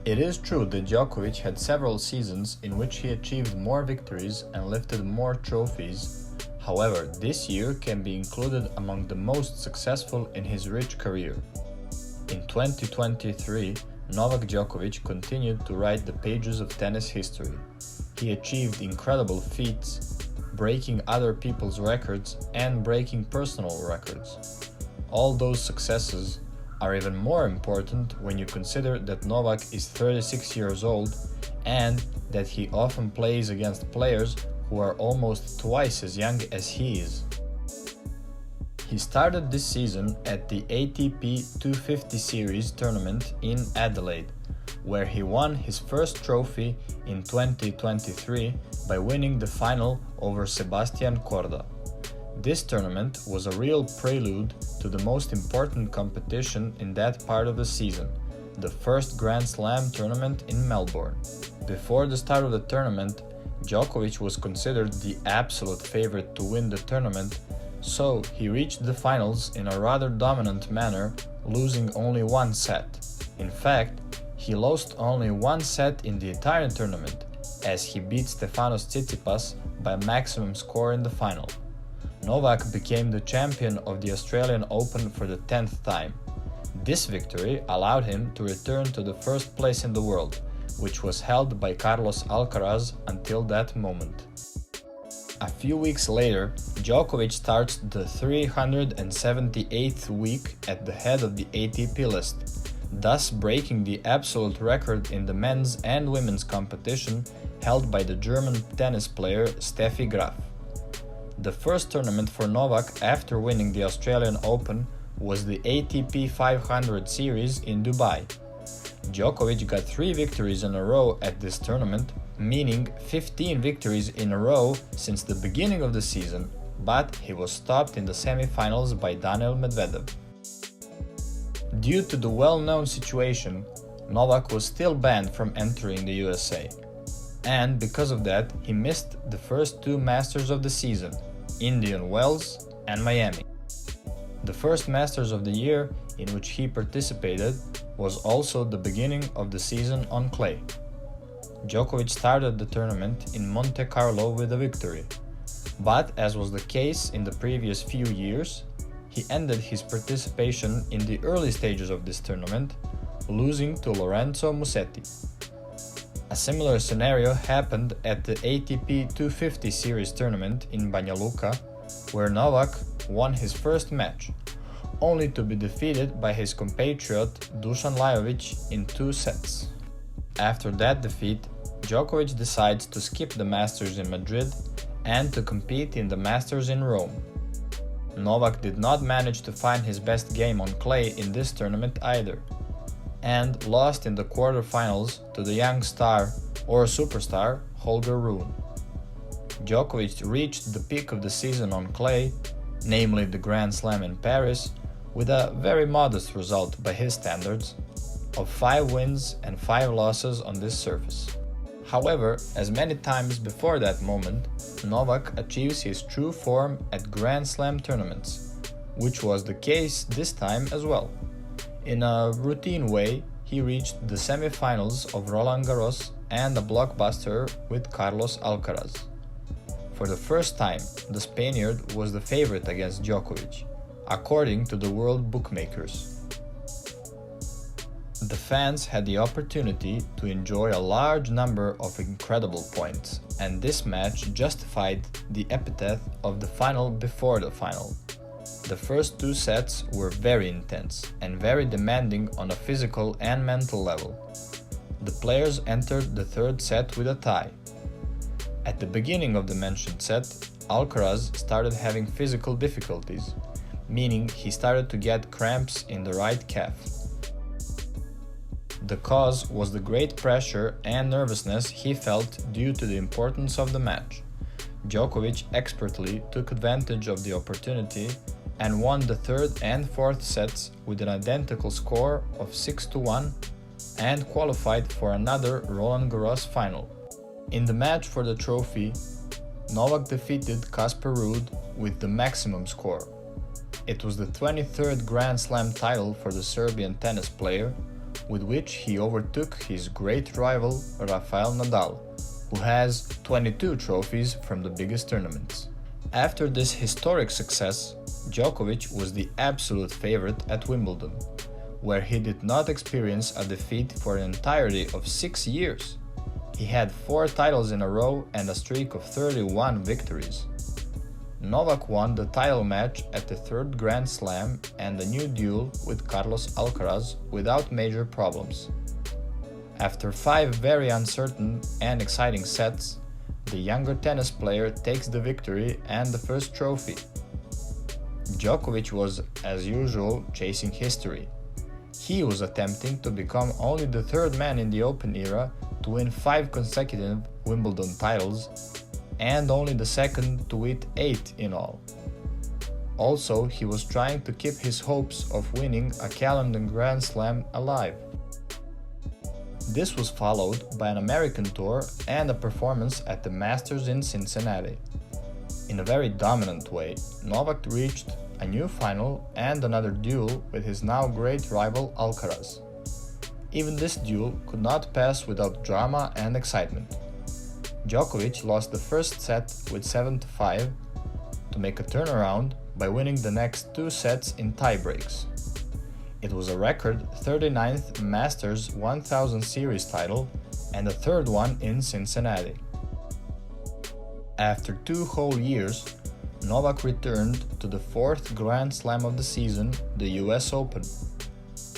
It is true that Djokovic had several seasons in which he achieved more victories and lifted more trophies. However, this year can be included among the most successful in his rich career. In 2023, Novak Djokovic continued to write the pages of tennis history. He achieved incredible feats, breaking other people's records and breaking personal records. All those successes are even more important when you consider that Novak is 36 years old and that he often plays against players who are almost twice as young as he is. He started this season at the ATP 250 Series tournament in Adelaide, where he won his first trophy in 2023 by winning the final over Sebastian Korda. This tournament was a real prelude to the most important competition in that part of the season, the first Grand Slam tournament in Melbourne. Before the start of the tournament, Djokovic was considered the absolute favorite to win the tournament, so he reached the finals in a rather dominant manner, losing only one set. In fact, he lost only one set in the entire tournament, as he beat Stefanos Tsitsipas by maximum score in the final. Novak became the champion of the Australian Open for the 10th time. This victory allowed him to return to the first place in the world, which was held by Carlos Alcaraz until that moment. A few weeks later, Djokovic starts the 378th week at the head of the ATP list, thus breaking the absolute record in the men's and women's competition held by the German tennis player Steffi Graf. The first tournament for Novak after winning the Australian Open was the ATP 500 series in Dubai. Djokovic got 3 victories in a row at this tournament, meaning 15 victories in a row since the beginning of the season, but he was stopped in the semi-finals by Daniil Medvedev. Due to the well-known situation, Novak was still banned from entering the USA. And because of that, he missed the first 2 Masters of the season, Indian Wells and Miami. The first Masters of the year in which he participated was also the beginning of the season on clay. Djokovic started the tournament in Monte Carlo with a victory, but as was the case in the previous few years, he ended his participation in the early stages of this tournament, losing to Lorenzo Musetti. A similar scenario happened at the ATP 250 Series tournament in Banja Luka, where Novak won his first match, only to be defeated by his compatriot Dusan Lajovic in 2 sets. After that defeat, Djokovic decides to skip the Masters in Madrid and to compete in the Masters in Rome. Novak did not manage to find his best game on clay in this tournament either, and lost in the quarterfinals to the young star or superstar Holger Rune. Djokovic reached the peak of the season on clay, namely the Grand Slam in Paris, with a very modest result by his standards of 5 wins and 5 losses on this surface. However, as many times before that moment, Novak achieves his true form at Grand Slam tournaments, which was the case this time as well. In a routine way, he reached the semi-finals of Roland Garros and a blockbuster with Carlos Alcaraz. For the first time, the Spaniard was the favorite against Djokovic, according to the world bookmakers. The fans had the opportunity to enjoy a large number of incredible points, and this match justified the epithet of the final before the final. The first 2 sets were very intense and very demanding on a physical and mental level. The players entered the 3rd set with a tie. At the beginning of the mentioned set, Alcaraz started having physical difficulties, meaning he started to get cramps in the right calf. The cause was the great pressure and nervousness he felt due to the importance of the match. Djokovic expertly took advantage of the opportunity and won the 3rd and 4th sets with an identical score of 6-1 and qualified for another Roland Garros final. In the match for the trophy, Novak defeated Casper Ruud with the maximum score. It was the 23rd Grand Slam title for the Serbian tennis player, with which he overtook his great rival Rafael Nadal, who has 22 trophies from the biggest tournaments. After this historic success, Djokovic was the absolute favorite at Wimbledon, where he did not experience a defeat for an entirety of 6 years. He had 4 titles in a row and a streak of 31 victories. Novak won the title match at the 3rd Grand Slam and a new duel with Carlos Alcaraz without major problems. After 5 very uncertain and exciting sets, the younger tennis player takes the victory and the first trophy. Djokovic was, as usual, chasing history. He was attempting to become only the 3rd man in the Open era to win 5 consecutive Wimbledon titles, and only the 2nd to win 8 in all. Also, he was trying to keep his hopes of winning a calendar Grand Slam alive. This was followed by an American tour and a performance at the Masters in Cincinnati. In a very dominant way, Novak reached a new final and another duel with his now great rival Alcaraz. Even this duel could not pass without drama and excitement. Djokovic lost the first set with 7-5 to make a turnaround by winning the next 2 sets in tiebreaks. It was a record 39th Masters 1000 Series title and the 3rd one in Cincinnati. After 2 whole years, Novak returned to the 4th Grand Slam of the season, the US Open.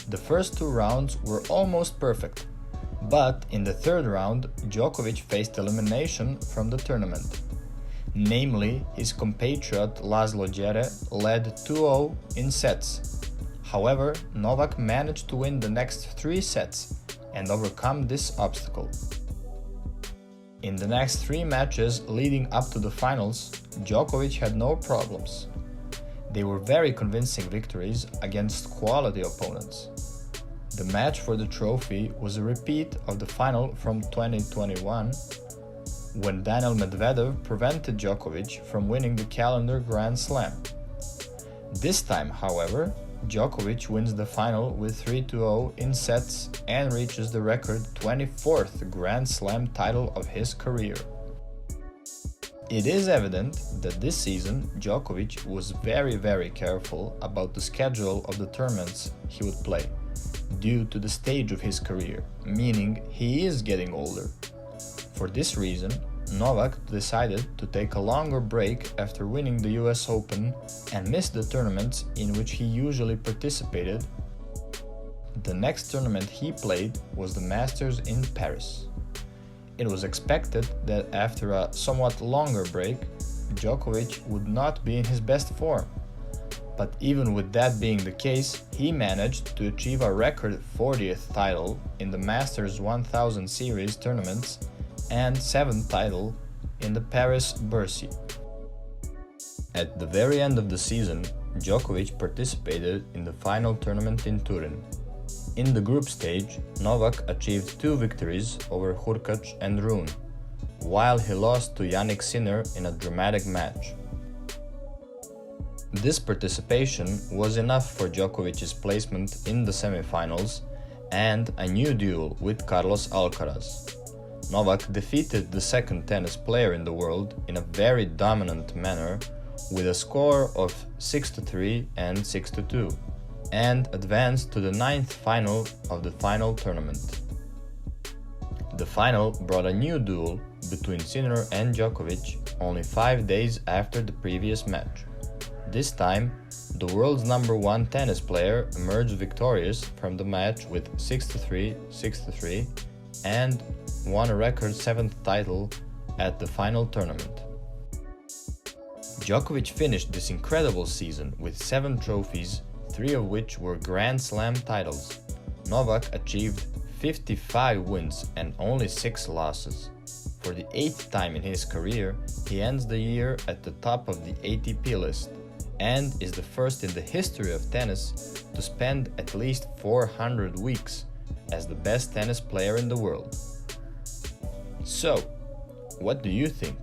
The first 2 rounds were almost perfect, but in the 3rd round, Djokovic faced elimination from the tournament. Namely, his compatriot Laslo Djere led 2-0 in sets. However, Novak managed to win the next 3 sets and overcome this obstacle. In the next 3 matches leading up to the finals, Djokovic had no problems. They were very convincing victories against quality opponents. The match for the trophy was a repeat of the final from 2021, when Daniil Medvedev prevented Djokovic from winning the calendar Grand Slam. This time, however, Djokovic wins the final with 3-0 in sets and reaches the record 24th Grand Slam title of his career. It is evident that this season Djokovic was very careful about the schedule of the tournaments he would play, due to the stage of his career, meaning he is getting older. For this reason, Novak decided to take a longer break after winning the US Open and missed the tournaments in which he usually participated. The next tournament he played was the Masters in Paris. It was expected that after a somewhat longer break, Djokovic would not be in his best form. But even with that being the case, he managed to achieve a record 40th title in the Masters 1000 Series tournaments and 7th title in the Paris Bercy. At the very end of the season, Djokovic participated in the final tournament in Turin. In the group stage, Novak achieved 2 victories over Hurkacz and Rune, while he lost to Jannik Sinner in a dramatic match. This participation was enough for Djokovic's placement in the semifinals and a new duel with Carlos Alcaraz. Novak defeated the 2nd tennis player in the world in a very dominant manner with a score of 6-3 and 6-2, and advanced to the 9th final of the final tournament. The final brought a new duel between Sinner and Djokovic only 5 days after the previous match. This time, the world's #1 tennis player emerged victorious from the match with 6-3, 6-3, and won a record 7th title at the final tournament. Djokovic finished this incredible season with 7 trophies, 3 of which were Grand Slam titles. Novak achieved 55 wins and only 6 losses. For the 8th time in his career, he ends the year at the top of the ATP list and is the first in the history of tennis to spend at least 400 weeks as the best tennis player in the world. So, what do you think?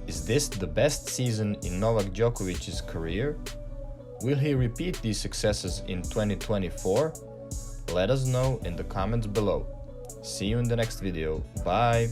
Is this the best season in Novak Djokovic's career? Will he repeat these successes in 2024? Let us know in the comments below. See you in the next video. Bye!